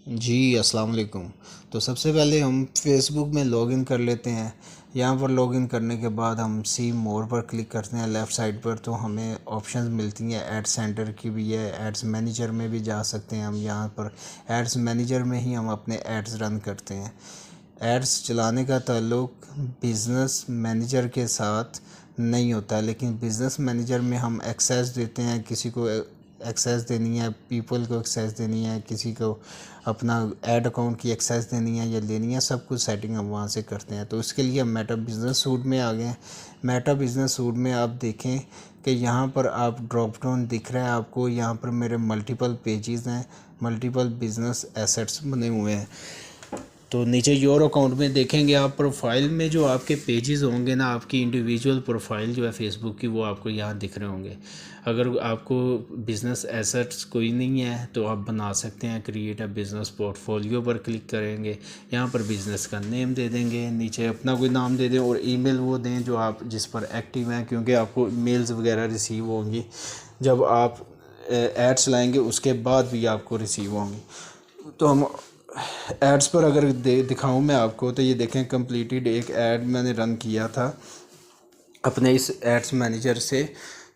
जी अस्सलाम वालेकुम। तो सबसे पहले हम फ़ेसबुक में लॉगिन कर लेते हैं। यहाँ पर लॉगिन करने के बाद हम सी मोर पर क्लिक करते हैं लेफ़्ट साइड पर, तो हमें ऑप्शंस मिलती हैं। एड्स सेंटर की भी है, एड्स मैनेजर में भी जा सकते हैं हम। यहाँ पर एड्स मैनेजर में ही हम अपने एड्स रन करते हैं। एड्स चलाने का ताल्लुक बिज़नेस मैनेजर के साथ नहीं होता, लेकिन बिज़नेस मैनेजर में हम एक्सेस देते हैं, किसी को एक्सेस देनी है, पीपल को एक्सेस देनी है, किसी को अपना ऐड अकाउंट की एक्सेस देनी है या लेनी है, सब कुछ सेटिंग हम वहाँ से करते हैं। तो इसके लिए हम मेटा बिज़नेस सूट में आ गए हैं। मेटा बिज़नेस सूट में आप देखें कि यहाँ पर आप ड्रॉप डाउन दिख रहा है आपको। यहाँ पर मेरे मल्टीपल पेजेस हैं, मल्टीपल बिज़नेस एसेट्स बने हुए हैं। तो नीचे योर अकाउंट में देखेंगे आप, प्रोफाइल में जो आपके पेजेस होंगे ना, आपकी इंडिविजुअल प्रोफाइल जो है फेसबुक की, वो आपको यहाँ दिख रहे होंगे। अगर आपको बिज़नेस एसेट्स कोई नहीं है तो आप बना सकते हैं। क्रिएट अ बिज़नेस पोर्टफोलियो पर क्लिक करेंगे, यहाँ पर बिज़नेस का नेम दे देंगे, नीचे अपना कोई नाम दे दें और ईमेल वो दें जो आप जिस पर एक्टिव हैं, क्योंकि आपको मेल्स वगैरह रिसीव होंगी जब आप ऐड चलाएँगे, उसके बाद भी आपको रिसीव होंगी। तो हम एड्स पर अगर दिखाऊं मैं आपको, तो ये देखें कंप्लीटेड एक ऐड मैंने रन किया था अपने इस एड्स मैनेजर से।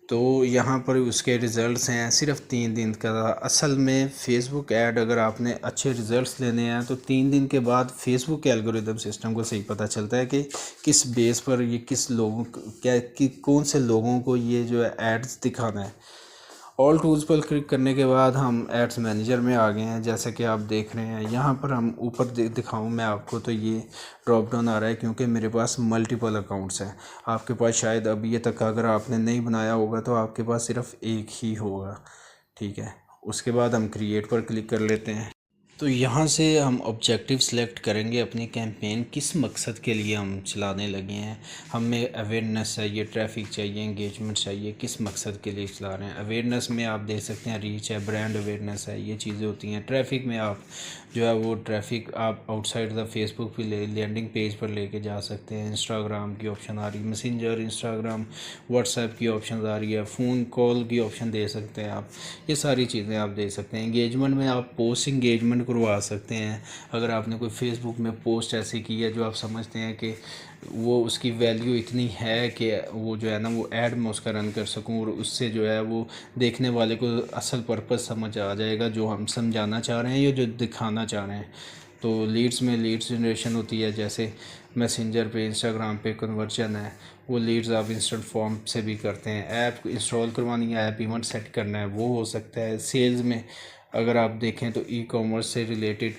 तो यहाँ पर उसके रिज़ल्ट्स हैं, सिर्फ 3 दिन का था। असल में फ़ेसबुक ऐड अगर आपने अच्छे रिज़ल्ट्स लेने हैं तो 3 दिन के बाद फेसबुक के एल्गोरिदम सिस्टम को सही पता चलता है कि किस बेस पर ये किस लोगों क्या कि कौन से लोगों को ये जो है एड्स दिखाना है। ऑल टूल्स पर क्लिक करने के बाद हम एड्स मैनेजर में आ गए हैं, जैसे कि आप देख रहे हैं। यहाँ पर हम ऊपर दिखाऊं मैं आपको, तो ये ड्रॉप डाउन आ रहा है क्योंकि मेरे पास मल्टीपल अकाउंट्स हैं। आपके पास शायद अभी ये तक अगर आपने नहीं बनाया होगा तो आपके पास सिर्फ एक ही होगा, ठीक है। उसके बाद हम क्रिएट पर क्लिक कर लेते हैं। तो यहाँ से हम ऑब्जेक्टिव सेलेक्ट करेंगे, अपनी कैंपेन किस मकसद के लिए हम चलाने लगे हैं। हमें अवेयरनेस चाहिए, ट्रैफिक चाहिए, एंगेजमेंट चाहिए, किस मकसद के लिए चला रहे हैं। अवेयरनेस में आप देख सकते हैं रीच है, ब्रांड अवेयरनेस है, ये चीज़ें होती हैं। ट्रैफिक में आप जो है वो ट्रैफिक आप आउटसाइड द फेसबुक भी लैंडिंग पेज पर लेके जा सकते हैं। इंस्टाग्राम की ऑप्शन आ रही है, मैसेंजर, इंस्टाग्राम, व्हाट्सएप की ऑप्शन आ रही है, फ़ोन कॉल की ऑप्शन दे सकते हैं आप। ये सारी चीज़ें आप दे सकते हैं। एंगेजमेंट में आप पोस्ट एंगेजमेंट करवा सकते हैं। अगर आपने कोई फेसबुक में पोस्ट ऐसी की है जो आप समझते हैं कि वो उसकी वैल्यू इतनी है कि वो जो है ना वो ऐड में उसका रन कर सकूं, और उससे जो है वो देखने वाले को असल पर्पस समझ आ जाएगा जो हम समझाना चाह रहे हैं या जो दिखाना चाह रहे हैं। तो लीड्स में लीड्स जनरेशन होती है, जैसे मैसेंजर पे, इंस्टाग्राम पे कन्वर्जन है, वो लीड्स आप इंस्टेंट फॉर्म से भी करते हैं। ऐप इंस्टॉल करवानी है, ऐप इवेंट सेट करना है, वो हो सकता है। सेल्स में अगर आप देखें तो ई कॉमर्स से रिलेटेड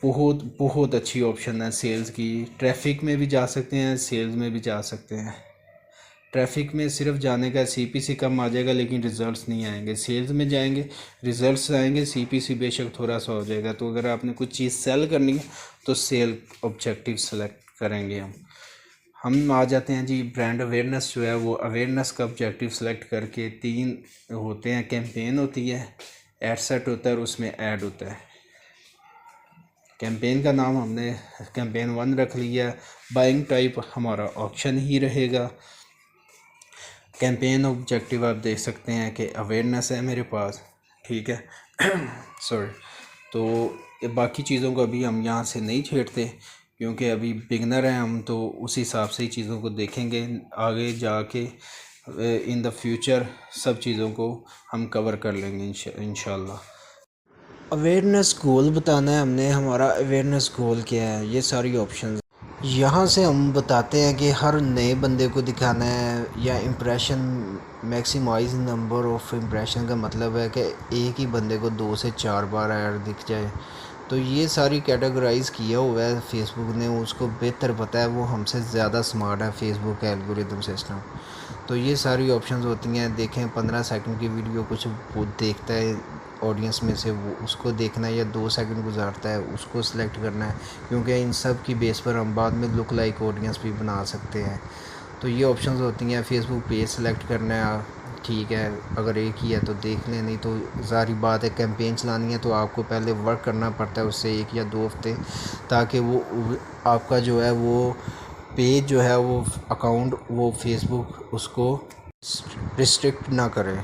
बहुत बहुत अच्छी ऑप्शन है सेल्स की। ट्रैफिक में भी जा सकते हैं, सेल्स में भी जा सकते हैं। ट्रैफिक में सिर्फ जाने का सीपीसी कम आ जाएगा लेकिन रिजल्ट्स नहीं आएंगे। सेल्स में जाएंगे, रिजल्ट्स आएंगे, सीपीसी बेशक थोड़ा सा हो जाएगा। तो अगर आपने कुछ चीज़ सेल करनी है तो सेल ऑब्जेक्टिव सेलेक्ट करेंगे हम आ जाते हैं जी ब्रांड अवेयरनेस जो है वो अवेयरनेस का ऑब्जेक्टिव सेलेक्ट करके 3 होते हैं। कैंपेन होती है, एड सेट होता है और उसमें ऐड होता है। कैंपेन का नाम हमने कैंपेन 1 रख लिया। बाइंग टाइप हमारा ऑप्शन ही रहेगा। कैंपेन ऑब्जेक्टिव आप देख सकते हैं कि अवेयरनेस है मेरे पास, ठीक है। सॉरी। तो ये बाकी चीज़ों को अभी हम यहाँ से नहीं छेड़ते क्योंकि अभी बिगनर हैं हम, तो उस हिसाब से ही चीज़ों को देखेंगे। आगे जाके इन द फ्यूचर सब चीज़ों को हम कवर कर लेंगे इंशाल्लाह। अवेयरनेस गोल बताना है हमने, हमारा अवेयरनेस गोल क्या है, ये सारी ऑप्शंस यहाँ से हम बताते हैं कि हर नए बंदे को दिखाना है या impression maximise number of impression का मतलब है कि एक ही बंदे को 2 से 4 बार ऐड दिख जाए। तो ये सारी कैटेगराइज किया हुआ है फेसबुक ने, उसको बेहतर पता है, वो हमसे ज़्यादा स्मार्ट है फेसबुक का एल्गोरिदम सिस्टम। तो ये सारी ऑप्शंस होती हैं। देखें 15 सेकंड की वीडियो कुछ वो देखता है ऑडियंस में से, वो उसको देखना है, या 2 सेकंड गुजारता है उसको सिलेक्ट करना है, क्योंकि इन सब की बेस पर हम बाद में लुक लाइक ऑडियंस भी बना सकते हैं। तो ये ऑप्शंस होती हैं। फेसबुक पेज सेलेक्ट करना है, ठीक है, अगर एक ही है तो देख लें, नहीं तो ज़ाहिर बात है कैंपेन चलानी है तो आपको पहले वर्क करना पड़ता है उससे 1 या 2 हफ्ते, ताकि वो आपका जो है वो पेज जो है वो अकाउंट वो फेसबुक उसको रिस्ट्रिक्ट ना करे।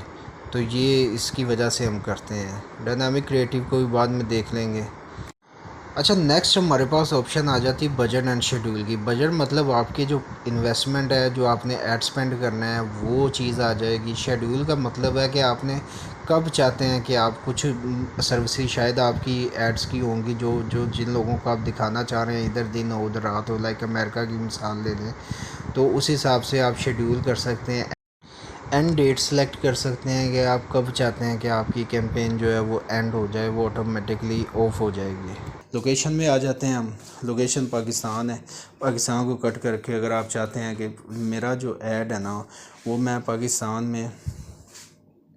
तो ये इसकी वजह से हम करते हैं। डायनामिक क्रिएटिव को भी बाद में देख लेंगे। अच्छा, नेक्स्ट हमारे पास ऑप्शन आ जाती है बजट एंड शेड्यूल की। बजट मतलब आपकी जो इन्वेस्टमेंट है, जो आपने ऐड स्पेंड करना है, वो चीज़ आ जाएगी। शेड्यूल का मतलब है कि आपने कब चाहते हैं कि आप कुछ सर्विसेज शायद आपकी एड्स की होंगी जो जो जिन लोगों को आप दिखाना चाह रहे हैं, इधर दिन हो उधर रात हो। लाइक अमेरिका की मिसाल ले लें तो उस हिसाब से आप शेड्यूल कर सकते हैं। एंड डेट सेलेक्ट कर सकते हैं कि आप कब चाहते हैं कि आपकी कैंपेन जो है वो एंड हो जाए, वो ऑटोमेटिकली ऑफ हो जाएगी। लोकेशन में आ जाते हैं हम। लोकेशन पाकिस्तान है। पाकिस्तान को कट करके अगर आप चाहते हैं कि मेरा जो ऐड है ना वो मैं पाकिस्तान में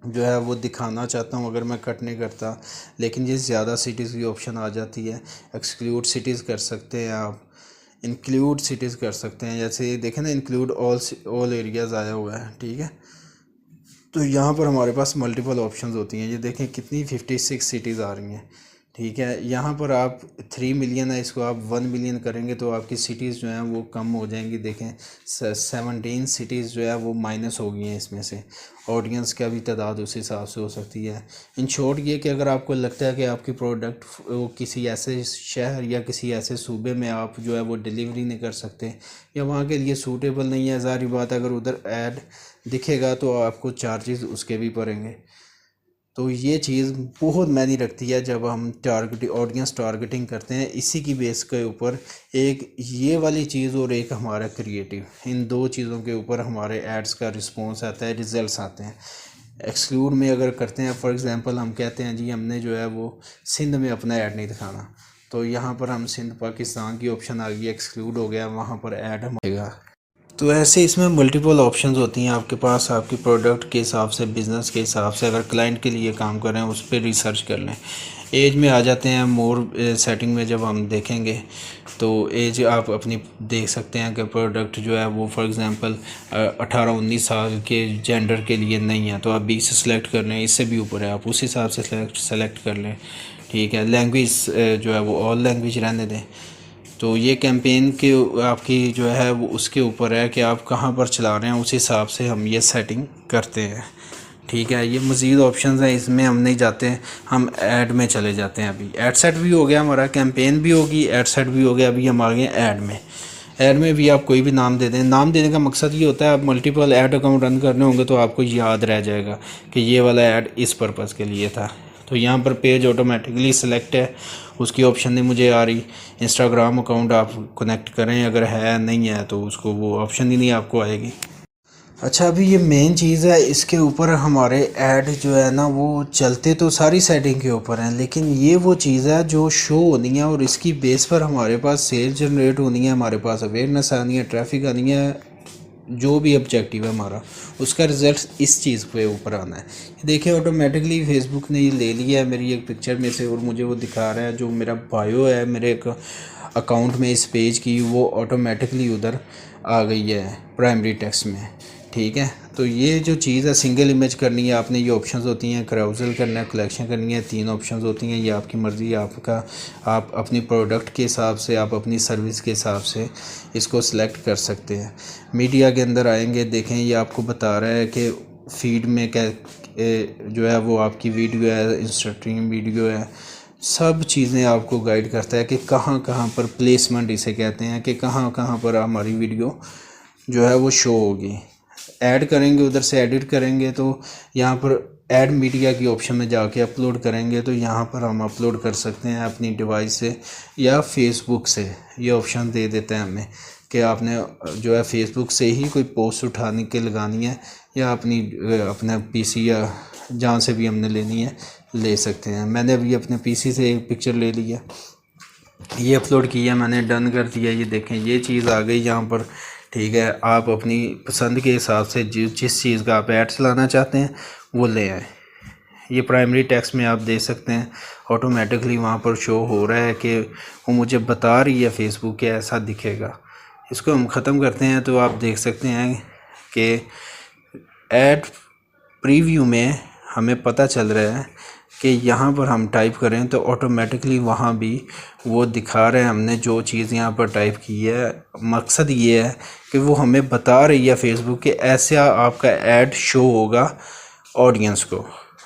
जो है वो दिखाना चाहता हूँ, अगर मैं कट नहीं करता, लेकिन ये ज़्यादा सिटीज़ की ऑप्शन आ जाती है। एक्सक्लूड सिटीज़ कर सकते हैं आप, इंक्लूड सिटीज़ कर सकते हैं। जैसे देखें ना, इंक्लूड ऑल एरियाज़ आया हुआ है, ठीक है। तो यहाँ पर हमारे पास मल्टीपल ऑप्शंस होती हैं। ये देखें कितनी 56 सिटीज़ आ रही हैं, ठीक है। यहाँ पर आप 3 मिलियन है, इसको आप 1 मिलियन करेंगे तो आपकी सिटीज़ जो हैं वो कम हो जाएंगी। देखें 17 सिटीज़ जो है वो माइनस हो गई हैं इसमें से। ऑडियंस का भी तादाद उस हिसाब से हो सकती है। इन शॉर्ट ये कि अगर आपको लगता है कि आपकी प्रोडक्ट वो किसी ऐसे शहर या किसी ऐसे सूबे में आप जो है वो डिलीवरी नहीं कर सकते या वहाँ के लिए सूटेबल नहीं है, ज़ाहिर बात अगर उधर ऐड दिखेगा तो आपको चार्जेस उसके भी पड़ेंगे। तो ये चीज़ बहुत मायने रखती है जब हम टारगेट ऑडियंस टारगेटिंग करते हैं। इसी की बेस के ऊपर एक ये वाली चीज़ और एक हमारा क्रिएटिव, इन दो चीज़ों के ऊपर हमारे एड्स का रिस्पॉन्स आता है, रिजल्ट्स आते हैं। एक्सक्लूड में अगर करते हैं, फॉर एग्जांपल हम कहते हैं जी हमने जो है वो सिंध में अपना ऐड नहीं दिखाना, तो यहाँ पर हम सिंध पाकिस्तान की ऑप्शन आ गई, एक्सक्लूड हो गया, वहाँ पर ऐड हम आएगा। तो ऐसे इसमें मल्टीपल ऑप्शंस होती हैं आपके पास, आपकी प्रोडक्ट के हिसाब से, बिज़नेस के हिसाब से। अगर क्लाइंट के लिए काम कर रहे हैं उस पर रिसर्च कर लें। एज में आ जाते हैं, मोर सेटिंग में जब हम देखेंगे तो एज आप अपनी देख सकते हैं कि प्रोडक्ट जो है वो फॉर एग्जांपल 18-19 साल के जेंडर के लिए नहीं है तो आप 20 से सेलेक्ट कर लें। इससे भी ऊपर है आप उस हिसाब से सेलेक्ट कर लें, ठीक है। लैंग्वेज जो है वो ऑल लैंग्वेज रहने दें। तो ये कैंपेन के आपकी जो है वो उसके ऊपर है कि आप कहाँ पर चला रहे हैं, उस हिसाब से हम ये सेटिंग करते हैं, ठीक है। ये मज़ीद ऑप्शंस हैं, इसमें हम नहीं जाते हैं, हम ऐड में चले जाते हैं। अभी ऐड सेट भी हो गया हमारा, कैंपेन भी होगी, ऐड सेट भी हो गया। अभी हम आ गए ऐड में। ऐड में भी आप कोई भी नाम दे दें। नाम देने का मकसद ये होता है आप मल्टीपल ऐड अकाउंट रन करने होंगे तो आपको याद रह जाएगा कि ये वाला ऐड इस पर्पज़ के लिए था। तो यहाँ पर पेज ऑटोमेटिकली सिलेक्ट है, उसकी ऑप्शन नहीं मुझे आ रही। इंस्टाग्राम अकाउंट आप कनेक्ट करें, अगर है नहीं है तो उसको वो ऑप्शन ही नहीं आपको आएगी। अच्छा, अभी ये मेन चीज़ है, इसके ऊपर हमारे ऐड जो है ना वो चलते तो सारी सेटिंग के ऊपर हैं, लेकिन ये वो चीज़ है जो शो होनी है और इसकी बेस पर हमारे पास सेल जनरेट होनी है, हमारे पास अवेयरनेस आनी है, ट्रैफिक आनी है। जो भी ऑब्जेक्टिव है हमारा, उसका रिजल्ट इस चीज़ पे ऊपर आना है। देखिए ऑटोमेटिकली फेसबुक ने ये ले लिया है मेरी एक पिक्चर में से और मुझे वो दिखा रहा है, जो मेरा बायो है मेरे एक अकाउंट में इस पेज की, वो ऑटोमेटिकली उधर आ गई है प्राइमरी टेक्स्ट में, ठीक है। तो ये जो चीज़ है, सिंगल इमेज करनी है आपने, ये ऑप्शंस होती हैं। क्राउजल करना है, कलेक्शन करनी है, 3 ऑप्शंस होती हैं। ये आपकी मर्ज़ी है, आपका, आप अपनी प्रोडक्ट के हिसाब से, आप अपनी सर्विस के हिसाब से इसको सिलेक्ट कर सकते हैं। मीडिया के अंदर आएंगे, देखें ये आपको बता रहा है कि फीड में क्या जो है वो आपकी वीडियो है, इंस्टाग्राम वीडियो है, सब चीज़ें आपको गाइड करता है कि कहाँ कहाँ पर प्लेसमेंट इसे कहते हैं, कि कहाँ कहाँ पर हमारी वीडियो जो है वो शो होगी। ऐड करेंगे, उधर से एडिट करेंगे तो यहाँ पर ऐड मीडिया की ऑप्शन में जाके अपलोड करेंगे तो यहाँ पर हम अपलोड कर सकते हैं अपनी डिवाइस से या फेसबुक से। ये ऑप्शन दे देते हैं हमें कि आपने जो है फेसबुक से ही कोई पोस्ट उठाने के लगानी है या अपना पीसी या जहाँ से भी हमने लेनी है ले सकते हैं। मैंने अभी अपने पीसी से एक पिक्चर ले ली है, ये अपलोड किया मैंने, डन कर दिया। ये देखें ये चीज़ आ गई यहाँ पर, ठीक है। आप अपनी पसंद के हिसाब से जिस चीज़ का आप ऐड चलाना चाहते हैं वो ले आए। ये प्राइमरी टेक्स्ट में आप दे सकते हैं, ऑटोमेटिकली वहाँ पर शो हो रहा है कि वो मुझे बता रही है फेसबुक के, ऐसा दिखेगा। इसको हम ख़त्म करते हैं तो आप देख सकते हैं कि ऐड प्रीव्यू में हमें पता चल रहा है कि यहाँ पर हम टाइप करें तो ऑटोमेटिकली वहाँ भी वो दिखा रहे हैं हमने जो चीज़ यहाँ पर टाइप की है। मकसद ये है कि वो हमें बता रही है फेसबुक के ऐसा आपका ऐड शो होगा ऑडियंस को।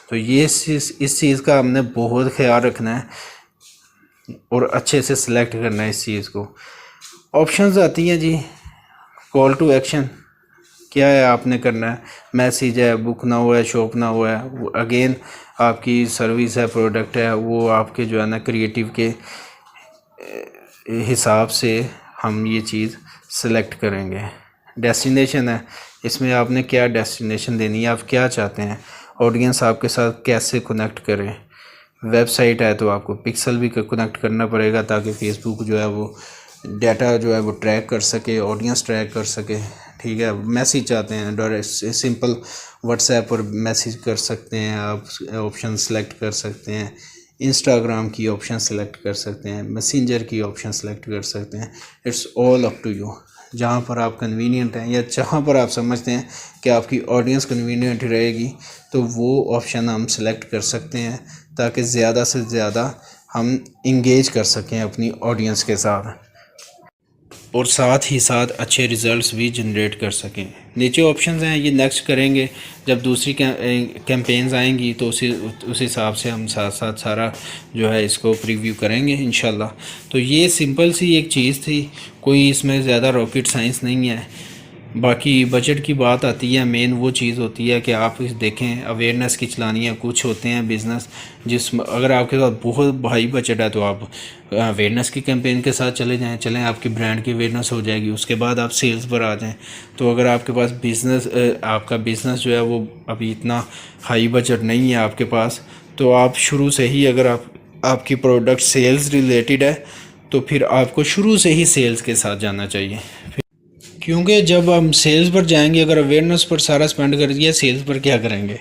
तो ये इस चीज़ का हमने बहुत ख्याल रखना है और अच्छे से सिलेक्ट करना है इस चीज़ को। ऑप्शंस आती हैं जी, कॉल टू एक्शन क्या है आपने करना है, मैसेज है, बुक ना हुआ है, शॉप ना हुआ है, अगेन आपकी सर्विस है, प्रोडक्ट है, वो आपके जो है ना क्रिएटिव के हिसाब से हम ये चीज़ सेलेक्ट करेंगे। डेस्टिनेशन है, इसमें आपने क्या डेस्टिनेशन देनी है, आप क्या चाहते हैं, ऑडियंस आपके साथ कैसे कनेक्ट करें। वेबसाइट है तो आपको पिक्सल भी कनेक्ट करना पड़ेगा ताकि फेसबुक जो है वो डाटा जो है वो ट्रैक कर सके, ऑडियंस ट्रैक कर सके। ठीक है, मैसेज चाहते हैं डायरेक्ट सिंपल व्हाट्सएप पर मैसेज कर सकते हैं आप, ऑप्शन सेलेक्ट कर सकते हैं, इंस्टाग्राम की ऑप्शन सेलेक्ट कर सकते हैं, मैसेंजर की ऑप्शन सेलेक्ट कर सकते हैं। It's all up to you, जहाँ पर आप कन्वीनियंट हैं या जहाँ पर आप समझते हैं कि आपकी ऑडियंस कन्वीनियंट रहेगी तो वो ऑप्शन हम सेलेक्ट कर सकते हैं ताकि ज़्यादा से ज़्यादा हम इंगेज कर सकें अपनी ऑडियंस के साथ और साथ ही साथ अच्छे रिज़ल्ट्स भी जनरेट कर सकें। नीचे ऑप्शंस हैं, ये नेक्स्ट करेंगे जब दूसरी कैंपेन्स आएंगी तो उस हिसाब से हम साथ साथ सारा जो है इसको प्रीव्यू करेंगे इंशाल्लाह। तो ये सिंपल सी एक चीज़ थी, कोई इसमें ज़्यादा रॉकेट साइंस नहीं है। बाकी बजट की बात आती है, मेन वो चीज़ होती है कि आप इस देखें अवेयरनेस की चलानी है। कुछ होते हैं बिज़नेस अगर आपके पास बहुत हाई बजट है तो आप अवेयरनेस की कैंपेन के साथ चलें, आपकी ब्रांड की अवेयरनेस हो जाएगी, उसके बाद आप सेल्स पर आ जाएं। तो अगर आपके पास आपका बिज़नेस जो है वो अभी इतना हाई बजट नहीं है आपके पास, तो आप शुरू से ही अगर आपकी प्रोडक्ट सेल्स रिलेटेड है तो फिर आपको शुरू से ही सेल्स के साथ जाना चाहिए। क्योंकि जब हम सेल्स पर जाएंगे, अगर अवेयरनेस पर सारा स्पेंड कर दिया, सेल्स पर क्या करेंगे।